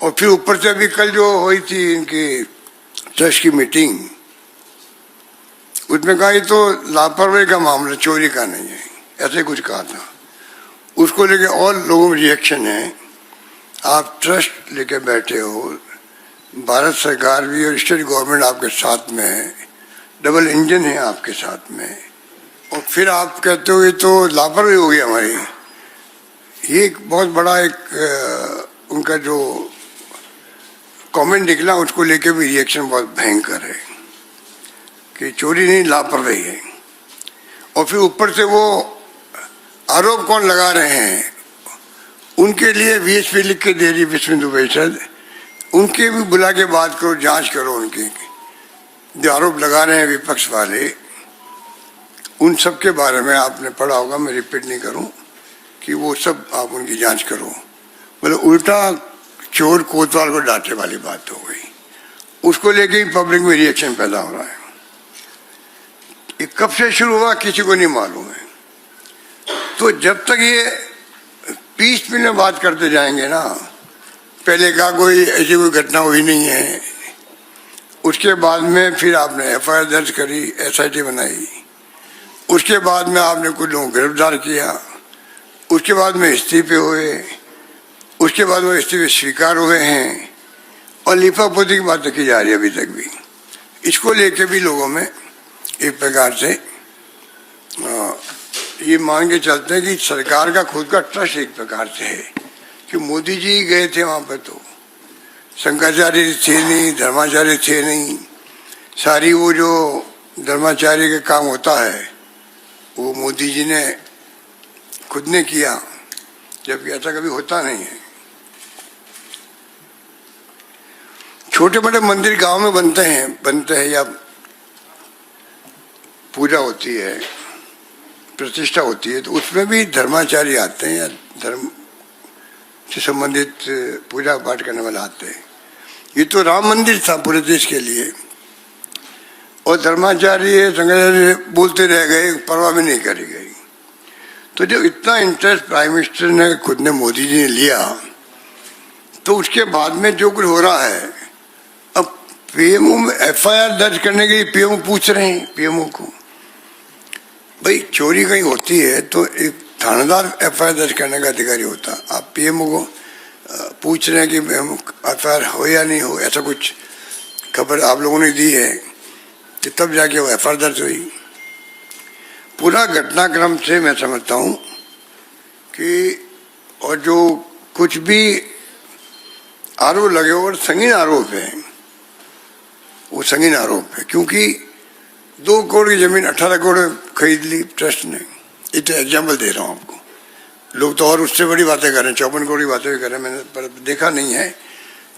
और फिर ऊपर से अभी कल जो हुई थी इनकी ट्रस्ट की मीटिंग, उसमें कहा ये तो लापरवाही का मामला, चोरी का नहीं है, ऐसे कुछ कहा था। उसको लेके और लोगों में रिएक्शन है। आप ट्रस्ट लेके बैठे हो, भारत सरकार भी और स्टेट गवर्नमेंट आपके साथ में है, डबल इंजन है आपके साथ में, और फिर आप कहते हो ये तो लापरवाही हो गई हमारी। ये एक बहुत बड़ा उनका जो कमेंट निकला, उसको लेके भी रिएक्शन बहुत भयंकर है कि चोरी नहीं, लापरवाही है। और फिर ऊपर से वो आरोप कौन लगा रहे हैं, उनके लिए वीएसपी लिख के दे रही विश्व हिंदू परिषद, उनके भी बुला के बात करो, जांच करो, उनके जो आरोप लगा रहे हैं विपक्ष वाले, उन सब के बारे में आपने पढ़ा होगा, मैं रिपीट नहीं करूं, कि वो सब आप उनकी जांच करो। मतलब उल्टा चोर कोतवाल को डांटने वाली बात हो गई। उसको लेके ही पब्लिक में रिएक्शन पैदा हो रहा है। ये कब से शुरू हुआ किसी को नहीं मालूम है। तो जब तक ये पीस में बात करते जाएंगे ना, पहले कहा कोई ऐसी कोई घटना हुई नहीं है, उसके बाद में फिर आपने एफआईआर दर्ज करी, एसआईटी बनाई, उसके बाद में आपने कुछ लोगों को गिरफ्तार किया, उसके बाद में इस्तीफे हुए, उसके बाद वो इस्तीफे स्वीकार हुए हैं, और लिफापोती की बात की जा रही है अभी तक भी। इसको लेके भी लोगों में एक प्रकार से ये मान के चलते हैं कि सरकार का खुद का ट्रस्ट एक प्रकार से है कि मोदी जी गए थे वहां पर, तो शंकराचार्य थे नहीं, धर्माचार्य थे नहीं, सारी वो जो धर्माचार्य के काम होता है वो मोदी जी ने खुद ने किया, जबकि ऐसा कभी होता नहीं है। छोटे बड़े मंदिर गांव में बनते हैं या पूजा होती है, प्रतिष्ठा होती है, तो उसमें भी धर्माचार्य आते हैं या धर्म से संबंधित पूजा पाठ करने वाले आते हैं। ये तो राम मंदिर था पूरे देश के लिए, और धर्माचार्य शंकराचार्य बोलते रह गए, परवाह भी नहीं करी गई। तो जब इतना इंटरेस्ट प्राइम मिनिस्टर ने खुद ने, मोदी जी ने लिया, तो उसके बाद में जो कुछ हो रहा है, अब पीएमओ में एफआईआर दर्ज करने के लिए पीएमओ पूछ रहे हैं पीएमओ को, भाई चोरी कहीं होती है तो एक थानेदार एफआईआर दर्ज करने का अधिकारी होता, आप पीएमओ को पूछ रहे हैं कि एफआईआर हो या नहीं हो। ऐसा कुछ खबर आप लोगों ने दी है कि तब जाके वो एफआईआर दर्ज हुई। पूरा घटनाक्रम से मैं समझता हूँ कि, और जो कुछ भी आरोप लगे और संगीन आरोप है, वो संगीन आरोप है, क्योंकि 2 करोड़ की जमीन 18 करोड़ खरीद ली ट्रस्ट ने। ये तो एग्जाम्पल दे रहा हूँ आपको, लोग तो और उससे बड़ी बातें कर रहे हैं, 54 करोड़ की बातें भी कर रहे हैं, मैंने पर देखा नहीं है।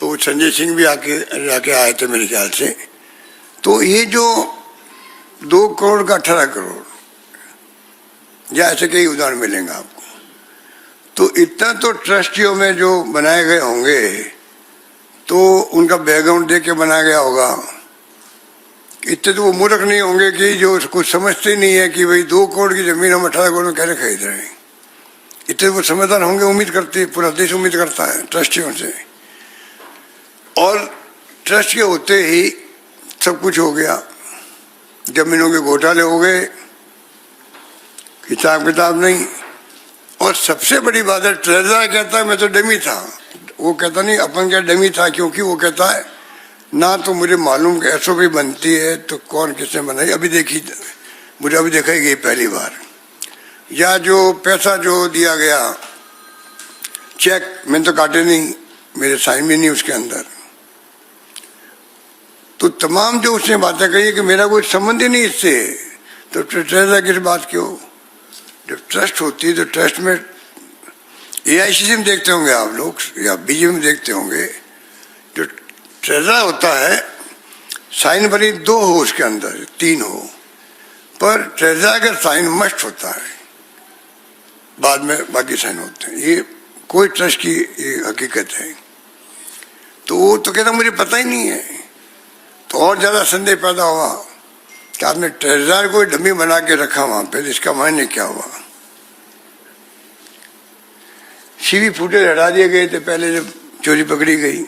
तो संजय सिंह भी आके आए थे मेरे ख्याल से। तो ये जो 2 करोड़ का 18 करोड़ या ऐसे कई उदाहरण मिलेंगे आपको। तो इतना तो ट्रस्टियों में जो बनाए गए होंगे, तो उनका बैकग्राउंड देख के बनाया गया होगा। इतने तो वो मूर्ख नहीं होंगे कि जो कुछ समझते नहीं है कि भाई 2 करोड़ की जमीन हम 18 करोड़ में कैसे खरीद रहे हैं। इतने वो समझदार होंगे, उम्मीद करते हैं, पूरा देश उम्मीद करता है ट्रस्टियों से। और ट्रस्ट के होते ही सब कुछ हो गया, जमीनों के घोटाले हो गए, हिसाब किताब नहीं। और सबसे बड़ी बात है, ट्रेजर कहता है मैं तो डमी था, वो कहता नहीं अपन क्या डमी था, क्योंकि वो कहता है ना तो मुझे मालूम कि एसओपी बनती है तो कौन किसने बनाई, अभी देखी, मुझे अभी देखा ही गई पहली बार। या जो पैसा जो दिया गया, चेक मैंने तो काटे नहीं, मेरे साइन भी नहीं उसके अंदर। तो तमाम जो उसने बातें कही कि मेरा कोई संबंध ही नहीं इससे, तो ट्रेजर किस बात की हो। जब ट्रस्ट होती है तो ट्रस्ट में एआईसीसी में देखते होंगे आप लोग या बीजेपी में देखते होंगे, जो ट्रेजर होता है साइन भरी 2 हो उसके अंदर, 3 हो, पर ट्रेजर का साइन मस्ट होता है, बाद में बाकी साइन होते हैं। ये कोई ट्रस्ट की हकीकत है। तो वो तो कहता मुझे पता ही नहीं है। तो और ज्यादा संदेह पैदा हुआ कि आपने ट्रेजर को डमी बना के रखा वहां पे, इसका मायने क्या हुआ। सीवी फुटेज हटा दिए गए थे पहले जब चोरी पकड़ी गई।